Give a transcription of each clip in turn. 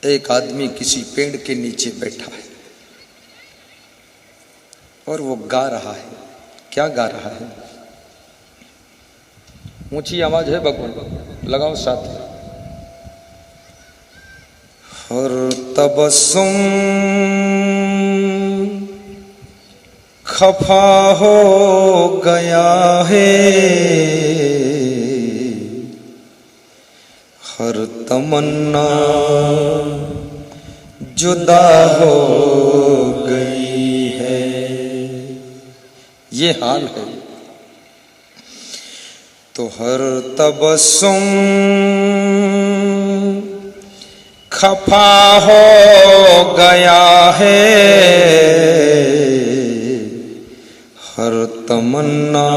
एक आदमी किसी पेड़ के नीचे बैठा है और वो गा रहा है। क्या गा रहा है? ऊंची आवाज है भगवान, लगाओ साथ। और तबस्सुम खफा हो गया है, हर तमन्ना जुदा हो गई है। ये हाल है। तो हर तबस्सुम खफा हो गया है, हर तमन्ना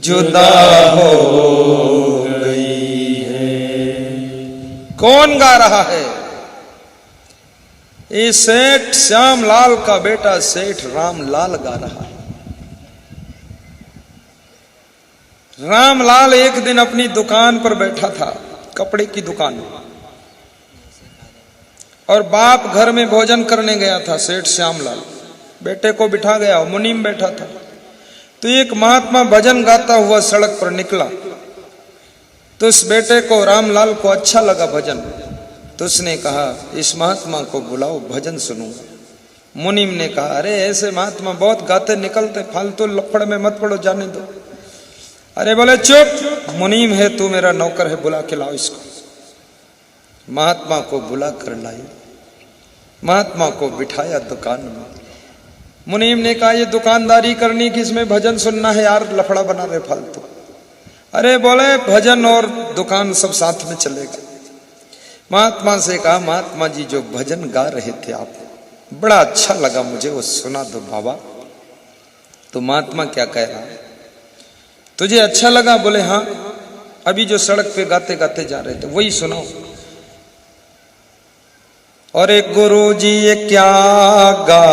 जुदा हो गई है। कौन गा रहा है? ये सेठ श्यामलाल का बेटा सेठ रामलाल गा रहा है। रामलाल एक दिन अपनी दुकान पर बैठा था, कपड़े की दुकान, और बाप घर में भोजन करने गया था। सेठ श्यामलाल बेटे को बिठा गया, मुनीम बैठा था। तो एक महात्मा भजन गाता हुआ सड़क पर निकला। तो उस बेटे को, रामलाल को अच्छा लगा भजन। तो उसने कहा, इस महात्मा को बुलाओ, भजन सुनूंगा। मुनीम ने कहा, अरे ऐसे महात्मा बहुत गाते निकलते, फालतू लफड़ में मत पड़ो, जाने दो। अरे बोले चुप, मुनीम है तू, मेरा नौकर है, बुला के लाओ इसको। महात्मा को बुला कर लाई, महात्मा को बिठाया दुकान में। मुनीम ने कहा, ये दुकानदारी करनी कि इसमें भजन सुनना है यार, लफड़ा बना रहे फालतू। अरे बोले भजन और दुकान सब साथ में चलेगा। महात्मा से कहा, महात्मा जी जो भजन गा रहे थे आप, बड़ा अच्छा लगा मुझे, वो सुना दो बाबा। तो महात्मा क्या कह रहा है? तुझे अच्छा लगा? बोले हाँ, अभी जो सड़क पे गाते गाते जा रहे थे वही सुनाओ। और एक गुरु जी ये क्या गा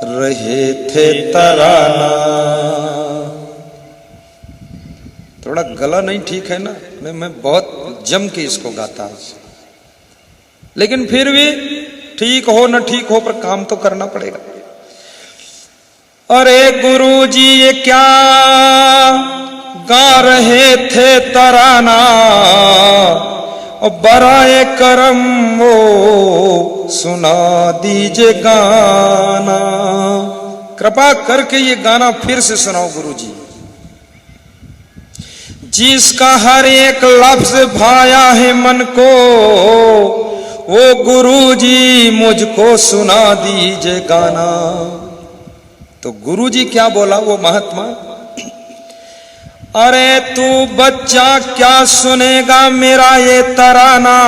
रहे थे तराना। थोड़ा गला नहीं ठीक है ना, मैं बहुत जम के इसको गाता हूं, लेकिन फिर भी ठीक हो न ठीक हो पर काम तो करना पड़ेगा। अरे गुरु जी ये क्या गा रहे थे तराना, और बराए करम वो सुना दीजिए गाना। कृपा करके ये गाना फिर से सुनाओ गुरु जी। जिसका हर एक लफ्ज भाया है मन को, वो गुरु जी मुझको सुना दीजिए गाना। तो गुरु जी क्या बोला वो महात्मा? अरे तू बच्चा क्या सुनेगा मेरा ये तराना,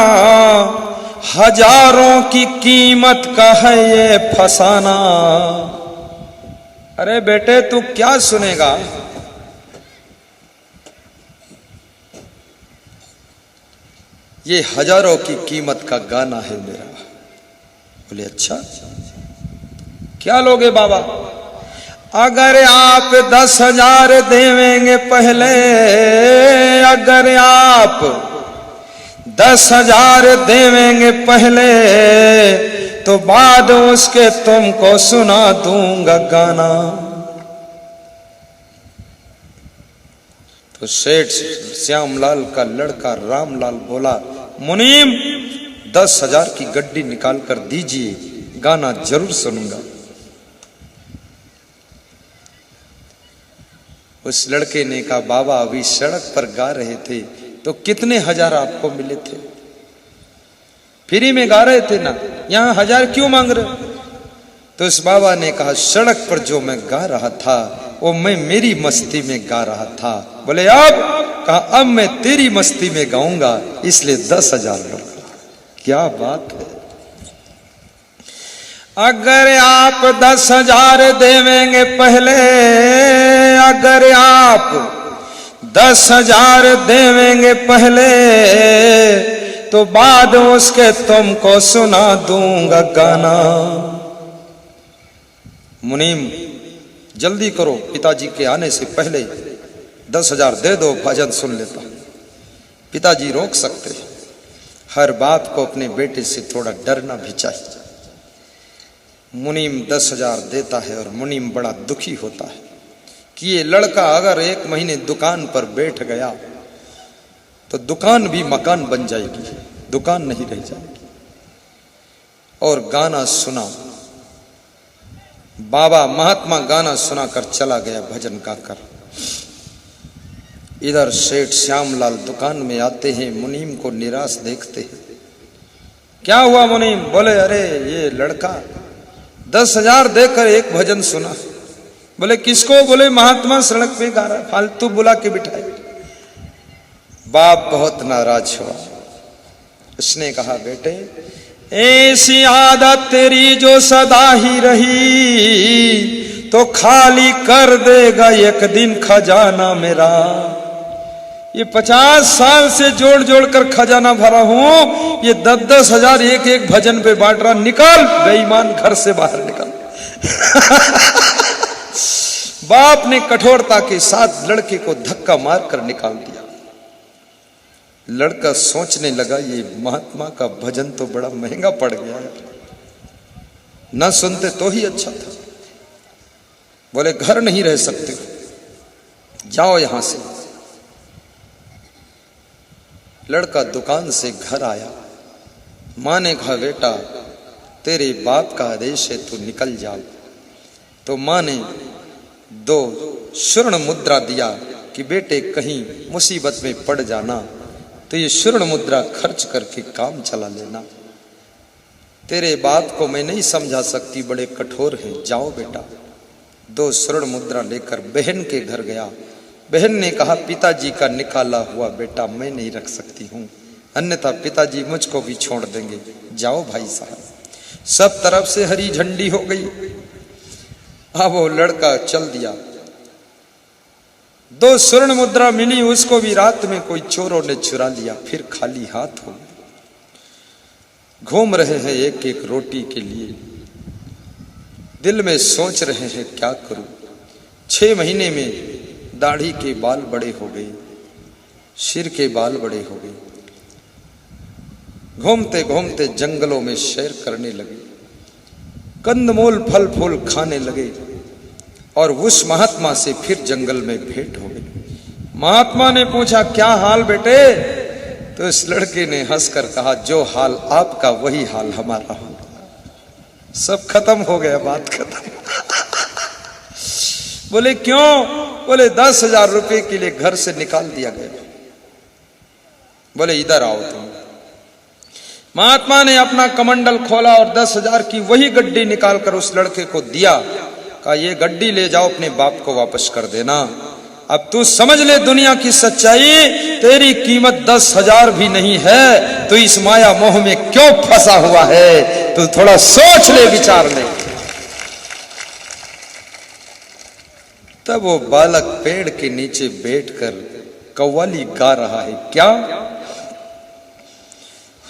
हजारों की कीमत का है ये फसाना। अरे बेटे तू क्या सुनेगा? ये हजारों की कीमत का गाना है मेरा। बोले अच्छा, क्या लोगे बाबा? अगर आप 10,000 देवेंगे पहले, अगर आप 10,000 देवेंगे पहले, तो बाद उसके तुमको सुना दूंगा गाना। तो सेठ श्यामलाल का लड़का रामलाल बोला, मुनीम 10,000 की गड्डी निकाल कर दीजिए, गाना जरूर सुनूंगा। उस लड़के ने कहा, बाबा अभी सड़क पर गा रहे थे तो कितने हजार आपको मिले थे? फ्री में गा रहे थे ना, यहां 1000 क्यों मांग रहे? तो उस बाबा ने कहा, सड़क पर जो मैं गा रहा था वो मैं मेरी मस्ती में गा रहा था। बोले अब? कहा अब मैं तेरी मस्ती में गाऊंगा, इसलिए 10,000 लूंगा। क्या बात है। अगर आप 10,000 देवेंगे पहले, अगर आप 10,000 देवेंगे पहले, तो बाद उसके तुमको सुना दूंगा गाना। मुनीम जल्दी करो, पिताजी के आने से पहले 10,000 दे दो, भजन सुन लेता। पिताजी रोक सकते, हर बाप को अपने बेटे से थोड़ा डरना भी चाहिए। मुनीम 10,000 देता है और मुनीम बड़ा दुखी होता है कि ये लड़का अगर 1 महीने दुकान पर बैठ गया तो दुकान भी मकान बन जाएगी, दुकान नहीं रह जाएगी। और गाना सुना, बाबा महात्मा गाना सुनाकर चला गया भजन गाकर। इधर सेठ श्यामलाल दुकान में आते हैं, मुनीम को निराश देखते हैं। क्या हुआ मुनीम? बोले अरे ये लड़का 10,000 देकर एक भजन सुना। बोले किसको? बोले महात्मा सड़क पे गा रहा, फालतू बुला के बिठाए। बाप बहुत नाराज हुआ। उसने कहा बेटे ऐसी आदत तेरी जो सदा ही रही तो खाली कर देगा एक दिन खजाना मेरा। ये 50 साल से जोड़ जोड़ कर खजाना भरा हूं, ये 10-10 हजार एक एक भजन पे बांट रहा। निकाल बेईमान, घर से बाहर निकल। बाप ने कठोरता के साथ लड़के को धक्का मारकर निकाल दिया। लड़का सोचने लगा ये महात्मा का भजन तो बड़ा महंगा पड़ गया है, न सुनते तो ही अच्छा था। बोले घर नहीं रह सकते, जाओ यहां से। लड़का दुकान से घर आया। मां ने कहा बेटा तेरे बाप का आदेश है तू निकल जाओ। तो मां ने 2 स्वर्ण मुद्रा दिया कि बेटे कहीं मुसीबत में पड़ जाना तो ये स्वर्ण मुद्रा खर्च करके काम चला लेना। तेरे बाप को मैं नहीं समझा सकती, बड़े कठोर हैं, जाओ बेटा। 2 स्वर्ण मुद्रा लेकर बहन के घर गया। बहन ने कहा पिताजी का निकाला हुआ बेटा मैं नहीं रख सकती हूं, अन्यथा पिताजी मुझको भी छोड़ देंगे, जाओ भाई साहब। सब तरफ से हरी झंडी हो गई। अब वो लड़का चल दिया। 2 स्वर्ण मुद्रा मिली, उसको भी रात में कोई चोरों ने चुरा लिया। फिर खाली हाथ हो घूम रहे हैं एक एक रोटी के लिए। दिल में सोच रहे हैं क्या करूं। 6 महीने में दाढ़ी के बाल बड़े हो गए, सिर के बाल बड़े हो गए। घूमते घूमते जंगलों में सैर करने लगे, कंदमूल फल फूल खाने लगे। और उस महात्मा से फिर जंगल में भेंट हो गई। महात्मा ने पूछा क्या हाल बेटे? तो इस लड़के ने हंसकर कहा जो हाल आपका वही हाल हमारा होगा। सब खत्म हो गया, बात खत्म। बोले क्यों? बोले 10,000 रुपए के लिए घर से निकाल दिया गया। बोले इधर आओ तुम। महात्मा ने अपना कमंडल खोला और 10,000 की वही गड्डी निकालकर उस लड़के को दिया। कहा ये गड्डी ले जाओ, अपने बाप को वापस कर देना। अब तू समझ ले दुनिया की सच्चाई, तेरी कीमत 10,000 भी नहीं है। तू इस माया मोह में क्यों फंसा हुआ है? तू थोड़ा सोच ले, विचार ले। तब वो बालक पेड़ के नीचे बैठकर कव्वाली गा रहा है। क्या?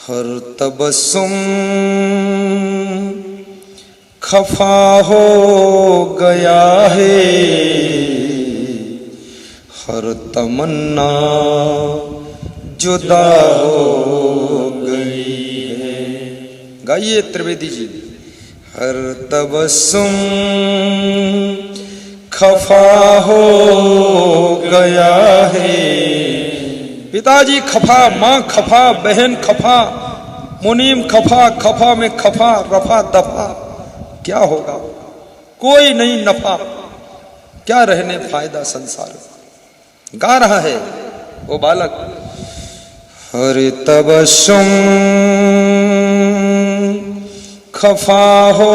हर तबस्सुम खफा हो गया है, हर तमन्ना जुदा हो गई है। गाइए त्रिवेदी जी। हर तबस्सुम खफा हो गया है। पिताजी खफा, मां खफा, बहन खफा, मुनीम खफा, खफा में खफा, रफा दफा। क्या होगा? कोई नहीं नफा, क्या रहने फायदा संसार। गा रहा है वो बालक। हर तबस्सुम खफा हो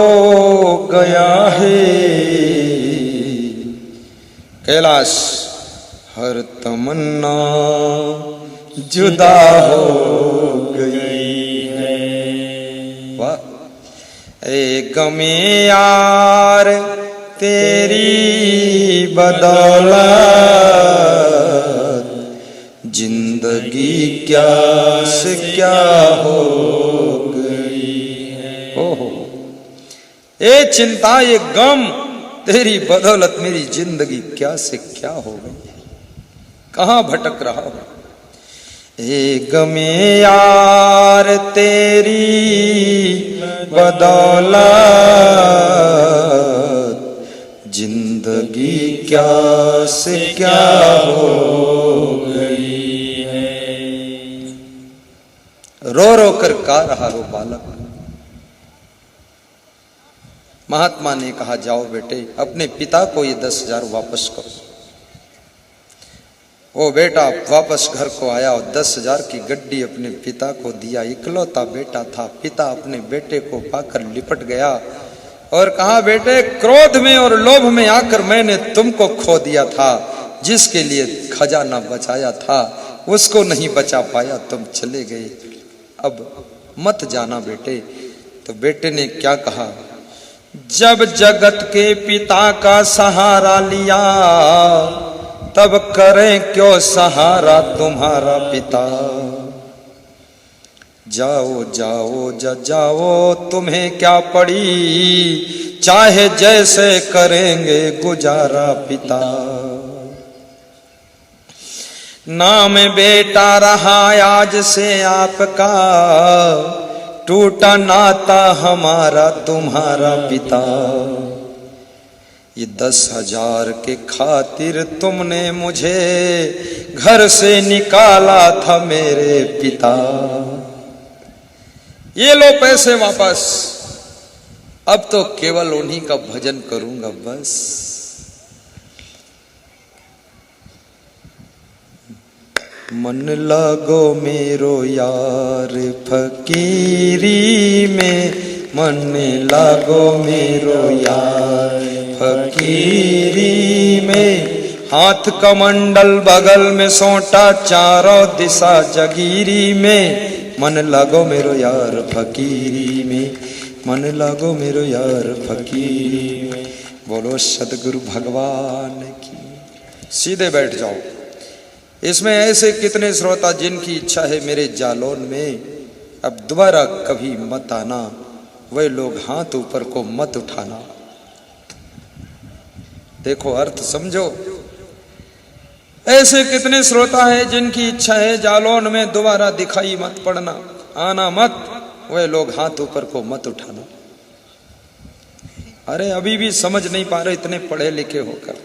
गया है, कैलाश हर तमन्ना जुदा हो गई है। वाह! ए गमे यार तेरी बदौलत जिंदगी क्या से क्या हो गई है। ओहो! ए चिंता, ये गम, तेरी बदौलत मेरी जिंदगी क्या से क्या हो गई है। कहां भटक रहा हूं। ए गमे यार तेरी बदौलत, जिंदगी क्या से क्या हो गई है। रो रो कर गा रहा वो बालक। महात्मा ने कहा, जाओ बेटे, अपने पिता को ये 10,000 वापस करो। वो बेटा वापस घर को आया और 10,000 की गड्डी अपने पिता को दिया। इकलौता बेटा था। पिता अपने बेटे को पाकर लिपट गया और कहा, बेटे, क्रोध में और लोभ में आकर मैंने तुमको खो दिया था। जिसके लिए खजाना बचाया था उसको नहीं बचा पाया, तुम चले गए, अब मत जाना बेटे। तो बेटे ने क्या कहा, जब जगत के पिता का सहारा लिया, तब करें क्यों सहारा तुम्हारा पिता। जाओ जाओ जाओ, तुम्हें क्या पड़ी, चाहे जैसे करेंगे गुजारा पिता। नाम बेटा रहा आज से आपका, टूटा नाता हमारा तुम्हारा पिता। ये 10,000 के खातिर तुमने मुझे घर से निकाला था मेरे पिता। ये लो पैसे वापस, अब तो केवल उन्हीं का भजन करूंगा बस। मन लागो मेरो यार फकीरी में, मन लागो मेरो यार फकीरी में। हाथ कमंडल बगल में सोटा, चारों दिशा जगीरी में। मन लागो मेरो यार फकीरी में, मन लागो मेरो यार फकीरी में। बोलो सदगुरु भगवान की। सीधे बैठ जाओ। इसमें ऐसे कितने श्रोता जिनकी इच्छा है मेरे जालौन में अब दोबारा कभी मत आना, वे लोग हाथ ऊपर को मत उठाना। देखो अर्थ समझो। ऐसे कितने श्रोता है जिनकी इच्छा है जालौन में दोबारा दिखाई मत पड़ना, आना मत, वे लोग हाथ ऊपर को मत उठाना। अरे अभी भी समझ नहीं पा रहे इतने पढ़े लिखे होकर,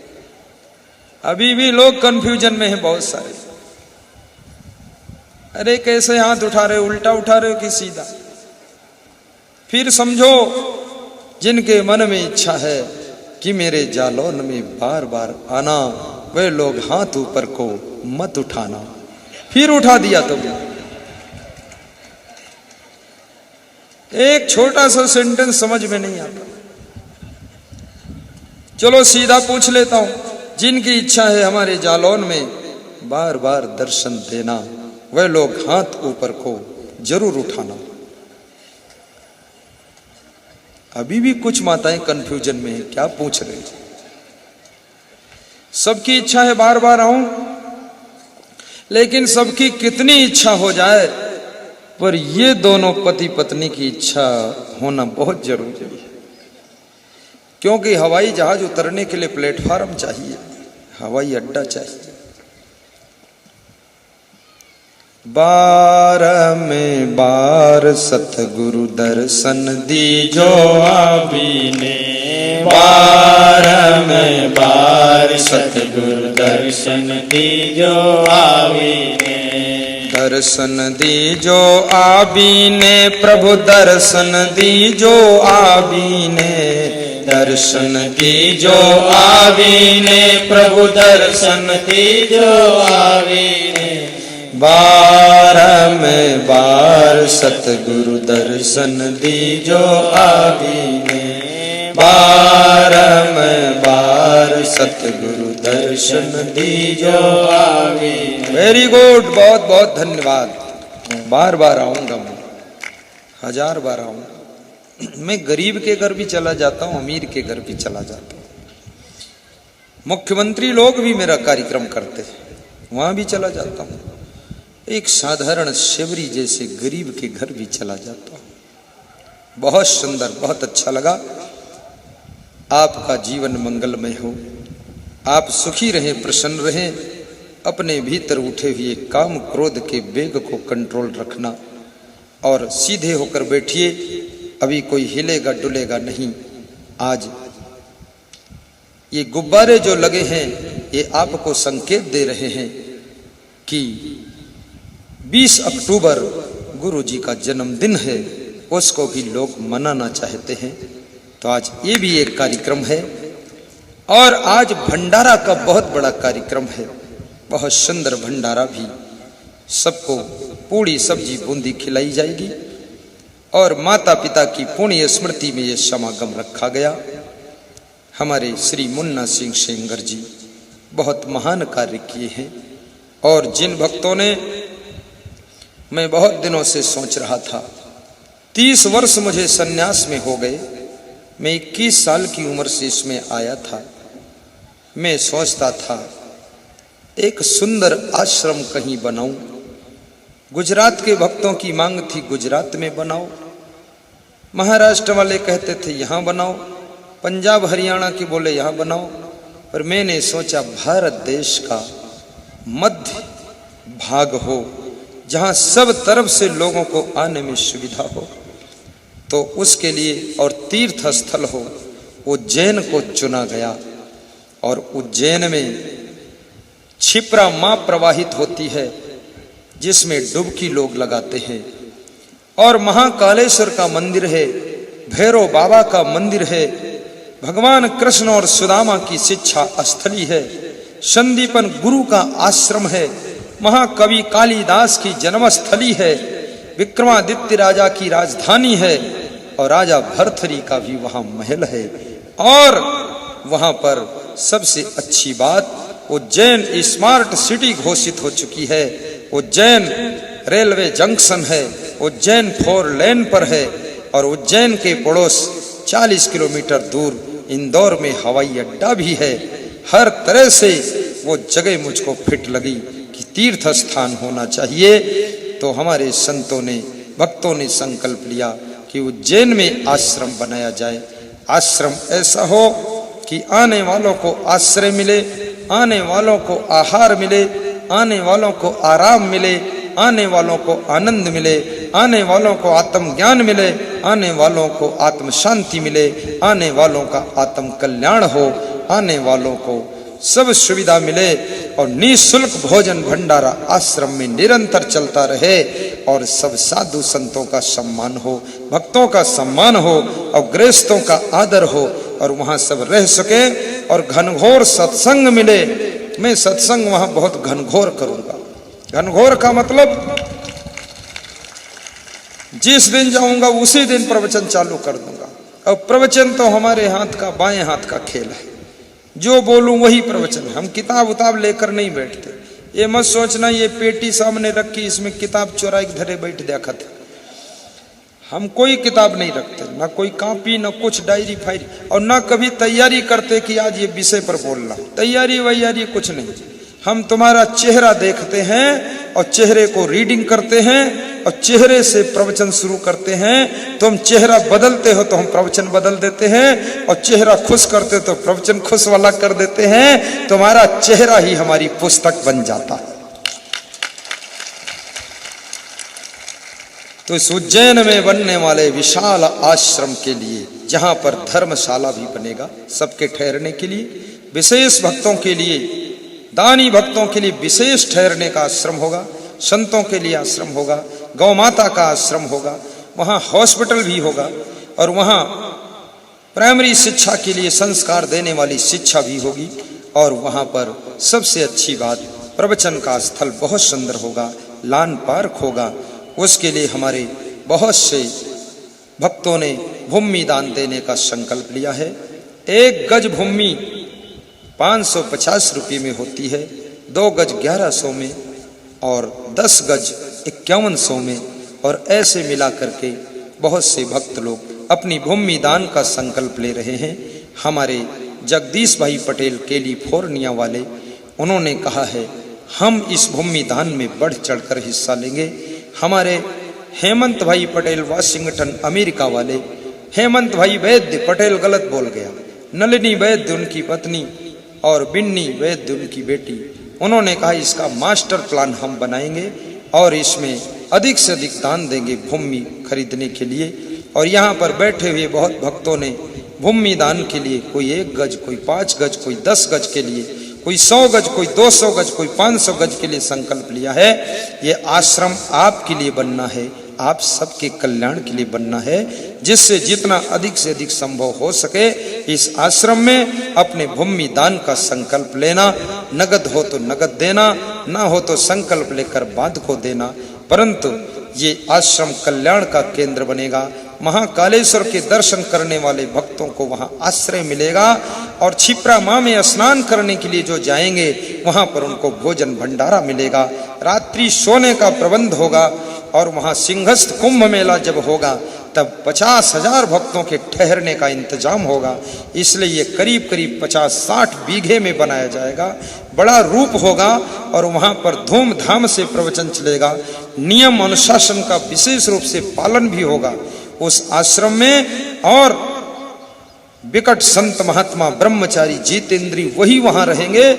अभी भी लोग कंफ्यूजन में हैं बहुत सारे। अरे कैसे हाथ उठा रहे हो, उल्टा उठा रहे हो कि सीधा। फिर समझो, जिनके मन में इच्छा है कि मेरे जालौन में बार बार आना, वे लोग हाथ ऊपर को मत उठाना। फिर उठा दिया तुमने। एक छोटा सा सेंटेंस समझ में नहीं आता। चलो सीधा पूछ लेता हूं, जिनकी इच्छा है हमारे जालौन में बार बार दर्शन देना, वे लोग हाथ ऊपर को जरूर उठाना। अभी भी कुछ माताएं कंफ्यूजन में हैं, क्या पूछ रहे हैं। सबकी इच्छा है बार बार आऊं, लेकिन सबकी कितनी इच्छा हो जाए, पर ये दोनों पति पत्नी की इच्छा होना बहुत जरूरी है। क्योंकि हवाई जहाज उतरने के लिए प्लेटफार्म चाहिए, हवाई अड्डा चाहिए। बार में बार सतगुरु दर्शन दीजो आबीने, बार में बार सतगुरु दर्शन दीजो आबीने। दर्शन दीजो आबीने प्रभु दर्शन दीजो आबीने, दर्शन दीजो आबीने प्रभु दर्शन दीजो आबीने। बार में बार सतगुरु दर्शन दीजो आबीने, बार में बार सतगुरु दर्शन दीजो आबीने। वेरी गुड, बहुत बहुत धन्यवाद। बार बार आऊंगा मैं, 1000 बार आऊंगा। मैं गरीब के घर भी चला जाता हूं, अमीर के घर भी चला जाता हूं। मुख्यमंत्री लोग भी मेरा कार्यक्रम करते हैं, वहां भी चला जाता हूं। एक साधारण शिवरी जैसे गरीब के घर भी चला जाता हूं। बहुत सुंदर, बहुत अच्छा लगा। आपका जीवन मंगलमय हो, आप सुखी रहें, प्रसन्न रहें। अपने भीतर उठे हुए काम क्रोध के वेग को कंट्रोल रखना और सीधे होकर बैठिए। अभी कोई हिलेगा डुलेगा नहीं। आज ये गुब्बारे जो लगे हैं ये आपको संकेत दे रहे हैं कि 20 अक्टूबर गुरु जी का जन्मदिन है, उसको भी लोग मनाना चाहते हैं। तो आज ये भी एक कार्यक्रम है और आज भंडारा का बहुत बड़ा कार्यक्रम है, बहुत सुंदर भंडारा भी। सबको पूड़ी सब्जी बूंदी खिलाई जाएगी और माता पिता की पुण्य स्मृति में यह समागम रखा गया। हमारे श्री मुन्ना सिंह सेंगर जी बहुत महान कार्य किए हैं और जिन भक्तों ने, मैं बहुत दिनों से सोच रहा था, 30 वर्ष मुझे सन्यास में हो गए, मैं 21 साल की उम्र से इसमें आया था। मैं सोचता था एक सुंदर आश्रम कहीं बनाऊं। गुजरात के भक्तों की मांग थी गुजरात में बनाओ, महाराष्ट्र वाले कहते थे यहां बनाओ, पंजाब हरियाणा के बोले यहां बनाओ। पर मैंने सोचा भारत देश का मध्य भाग हो जहां सब तरफ से लोगों को आने में सुविधा हो, तो उसके लिए और तीर्थ स्थल हो, उज्जैन को चुना गया। और उज्जैन में क्षिप्रा मां प्रवाहित होती है जिसमें डुबकी लोग लगाते हैं, और महाकालेश्वर का मंदिर है, भैरव बाबा का मंदिर है, भगवान कृष्ण और सुदामा की शिक्षा स्थली है, संदीपन गुरु का आश्रम है, महाकवि कालिदास की जन्मस्थली है, विक्रमादित्य राजा की राजधानी है और राजा भर्तृहरि का भी वहां महल है। और वहां पर सबसे अच्छी बात, उज्जैन स्मार्ट सिटी घोषित हो चुकी है। उज्जैन रेलवे जंक्शन है, उज्जैन 4 लेन पर है और उज्जैन के पड़ोस 40 किलोमीटर दूर इंदौर में हवाई अड्डा भी है। हर तरह से वो जगह मुझको फिट लगी कि तीर्थ स्थान होना चाहिए। तो हमारे संतों ने, भक्तों ने संकल्प लिया कि उज्जैन में आश्रम बनाया जाए। आश्रम ऐसा हो कि आने वालों को आश्रय मिले, आने वालों को आहार मिले, आने वालों को आराम मिले, आने वालों को आनंद मिले, आने वालों को आत्मज्ञान मिले, आने वालों को आत्म शांति मिले, आने वालों का आत्म कल्याण हो, आने वालों को सब सुविधा मिले और निःशुल्क भोजन भंडारा आश्रम में निरंतर चलता रहे और सब साधु संतों का सम्मान हो, भक्तों का सम्मान हो और गृहस्थों का आदर हो और वहां सब रह सके और घनघोर सत्संग मिले। मैं सत्संग वहां बहुत घनघोर करूंगा। घनघोर का मतलब जिस दिन जाऊंगा उसी दिन प्रवचन चालू कर दूंगा। और प्रवचन तो हमारे हाथ का, बाएं हाथ का खेल है, जो बोलूं वही प्रवचन है। हम किताब उताब लेकर नहीं बैठते। ये मत सोचना ये पेटी सामने रखी इसमें किताब चुरा के धरे बैठ देखा थे। हम कोई किताब नहीं रखते, ना कोई कॉपी, ना कुछ डायरी फायरी, और ना कभी तैयारी करते कि आज ये विषय पर बोलना। तैयारी वैयारी कुछ नहीं। हम तुम्हारा चेहरा देखते हैं और चेहरे को रीडिंग करते हैं और चेहरे से प्रवचन शुरू करते हैं। तुम चेहरा बदलते हो तो हम प्रवचन बदल देते हैं, और चेहरा खुश करते हो तो प्रवचन खुश वाला कर देते हैं। तुम्हारा चेहरा ही हमारी पुस्तक बन जाता है। तो इस उज्जैन में बनने वाले विशाल आश्रम के लिए, जहां पर धर्मशाला भी बनेगा सबके ठहरने के लिए, विशेष भक्तों के लिए, दानी भक्तों के लिए विशेष ठहरने का आश्रम होगा, संतों के लिए आश्रम होगा, गौ माता का आश्रम होगा, वहां हॉस्पिटल भी होगा और वहां प्राइमरी शिक्षा के लिए संस्कार देने वाली शिक्षा भी होगी। और वहां पर सबसे अच्छी बात, प्रवचन का स्थल बहुत सुंदर होगा, लान पार्क होगा। उसके लिए हमारे बहुत से भक्तों ने भूमि दान देने का संकल्प लिया है। 1 गज भूमि 550 रुपये में होती है, 2 गज 1100 में और 10 गज 5100 में। और ऐसे मिला करके बहुत से भक्त लोग अपनी भूमि दान का संकल्प ले रहे हैं। हमारे जगदीश भाई पटेल कैलिफोर्निया वाले, उन्होंने कहा है हम इस भूमि दान में बढ़ चढ़कर हिस्सा लेंगे। हमारे हेमंत भाई पटेल वाशिंगटन अमेरिका वाले, हेमंत भाई वैद्य पटेल गलत बोल गया, नलिनी वैद्य उनकी पत्नी और बिन्नी वैद्य उनकी बेटी, उन्होंने कहा इसका मास्टर प्लान हम बनाएंगे और इसमें अधिक से अधिक दान देंगे भूमि खरीदने के लिए। और यहाँ पर बैठे हुए बहुत भक्तों ने भूमि दान के लिए कोई 1 गज, कोई 5 गज, कोई 10 गज के लिए, कोई 100 गज, कोई 200 गज, कोई 500 गज के लिए संकल्प लिया है। ये आश्रम आपके लिए बनना है, आप सबके कल्याण के लिए बनना है, जिससे जितना अधिक से अधिक संभव हो सके इस आश्रम में अपने भूमि दान का संकल्प लेना। नगद हो तो नगद देना, ना हो तो संकल्प लेकर बांध को देना। परंतु ये आश्रम कल्याण का केंद्र बनेगा। महाकालेश्वर के दर्शन करने वाले भक्तों को वहां आश्रय मिलेगा और क्षिप्रा मां में स्नान करने के लिए जो जाएंगे वहां पर उनको भोजन भंडारा मिलेगा। रात्रि सोने का प्रबंध होगा और वहां सिंहस्थ कुंभ मेला जब होगा तब 50,000 भक्तों के ठहरने का इंतजाम होगा। इसलिए ये करीब करीब 50-60 बीघे में बनाया जाएगा। बड़ा रूप होगा और वहां पर धूमधाम से प्रवचन चलेगा। नियम अनुशासन का विशेष रूप से पालन भी होगा उस आश्रम में। और विकट संत महात्मा ब्रह्मचारी जितेंद्री वही वहां रहेंगे,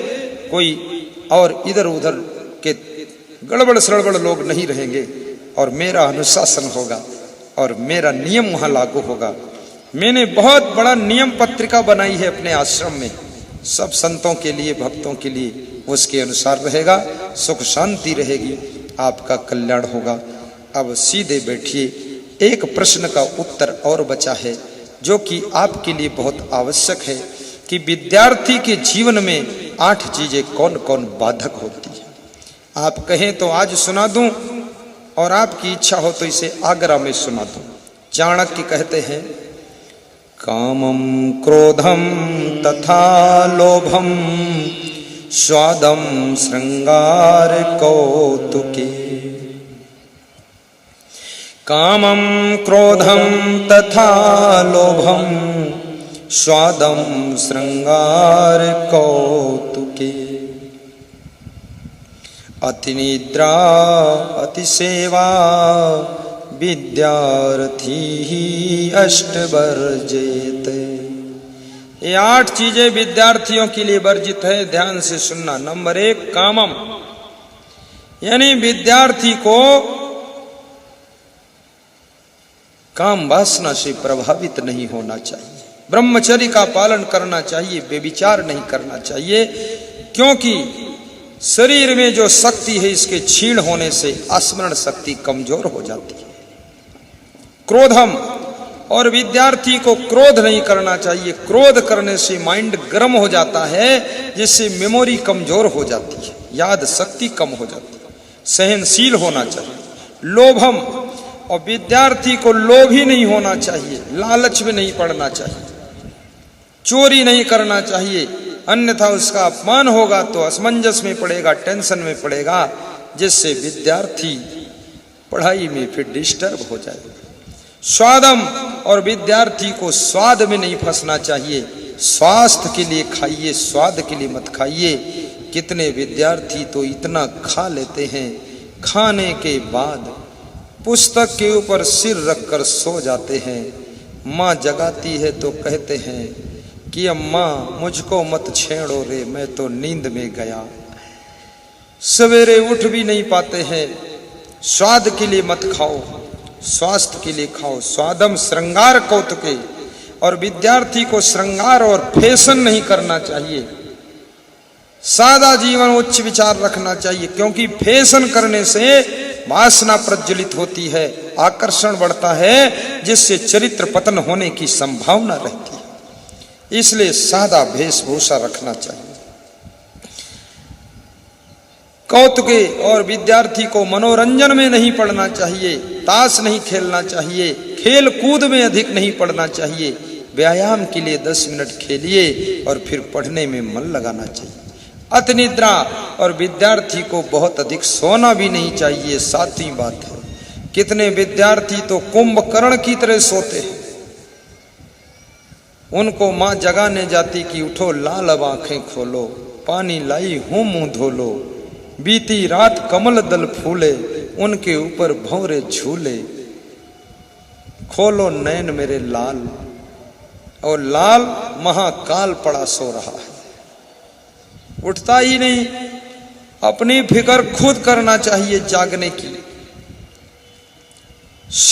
कोई और इधर उधर के गड़बड़ सड़बड़ लोग नहीं रहेंगे। और मेरा अनुशासन होगा और मेरा नियम वहां लागू होगा। मैंने बहुत बड़ा नियम पत्रिका बनाई है अपने आश्रम में, सब संतों के लिए, भक्तों के लिए। उसके अनुसार रहेगा, सुख शांति रहेगी, आपका कल्याण होगा। अब सीधे बैठिए, एक प्रश्न का उत्तर और बचा है जो कि आपके लिए बहुत आवश्यक है कि विद्यार्थी के जीवन में 8 चीजें कौन कौन बाधक होती है। आप कहें तो आज सुना दूं और आपकी इच्छा हो तो इसे आगरा में सुना दूं। चाणक्य कहते हैं, कामम क्रोधम तथा लोभम स्वादम श्रृंगार कौतुके। कामम क्रोधम तथा लोभम स्वादम श्रृंगार कौतुके। अतिनिद्रा अतिसेवा विद्यार्थी अष्टवर्जित। ये 8 चीजें विद्यार्थियों के लिए वर्जित है, ध्यान से सुनना। नंबर 1 कामम, यानी विद्यार्थी को काम वासना से प्रभावित नहीं होना चाहिए, ब्रह्मचर्य का पालन करना चाहिए, बेविचार नहीं करना चाहिए। क्योंकि शरीर में जो शक्ति है इसके क्षीण होने से स्मरण शक्ति कमजोर हो जाती है। क्रोधम, और विद्यार्थी को क्रोध नहीं करना चाहिए। क्रोध करने से माइंड गर्म हो जाता है, जिससे मेमोरी कमजोर हो जाती है, याद शक्ति कम हो जाती है। सहनशील होना चाहिए। लोभम, और विद्यार्थी को लोभी नहीं होना चाहिए, लालच में नहीं पड़ना चाहिए, चोरी नहीं करना चाहिए, अन्यथा उसका अपमान होगा तो असमंजस में पड़ेगा, टेंशन में पड़ेगा, जिससे विद्यार्थी पढ़ाई में फिर डिस्टर्ब हो जाएगा। स्वादम, और विद्यार्थी को स्वाद में नहीं फंसना चाहिए। स्वास्थ्य के लिए खाइए, स्वाद के लिए मत खाइए। कितने विद्यार्थी तो इतना खा लेते हैं, खाने के बाद पुस्तक के ऊपर सिर रखकर सो जाते हैं। माँ जगाती है तो कहते हैं कि अम्मा मुझको मत छेड़ो रे, मैं तो नींद में गया। सवेरे उठ भी नहीं पाते हैं। स्वाद के लिए मत खाओ, स्वास्थ्य के लिए खाओ। स्वादम श्रृंगार कौतुके, और विद्यार्थी को श्रृंगार और फैशन नहीं करना चाहिए। सादा जीवन, उच्च विचार रखना चाहिए, क्योंकि फैशन करने से वासना प्रज्वलित होती है, आकर्षण बढ़ता है, जिससे चरित्र पतन होने की संभावना रहती है। इसलिए सादा वेशभूषा रखना चाहिए। कौतुके, और विद्यार्थी को मनोरंजन में नहीं पड़ना चाहिए, ताश नहीं खेलना चाहिए, खेल कूद में अधिक नहीं पड़ना चाहिए। व्यायाम के लिए 10 मिनट खेलिए और फिर पढ़ने में मन लगाना चाहिए। अतिनिद्रा, और विद्यार्थी को बहुत अधिक सोना भी नहीं चाहिए। 7वीं बात है, कितने विद्यार्थी तो कुंभकर्ण की तरह सोते हैं। उनको माँ जगाने जाती कि उठो लाल अब आंखें खोलो, पानी लाई हूं मुंह धोलो, बीती रात कमल दल फूले, उनके ऊपर भंवरे झूले, खोलो नैन मेरे लाल। और लाल महाकाल पड़ा सो रहा है, उठता ही नहीं। अपनी फिक्र खुद करना चाहिए जागने की।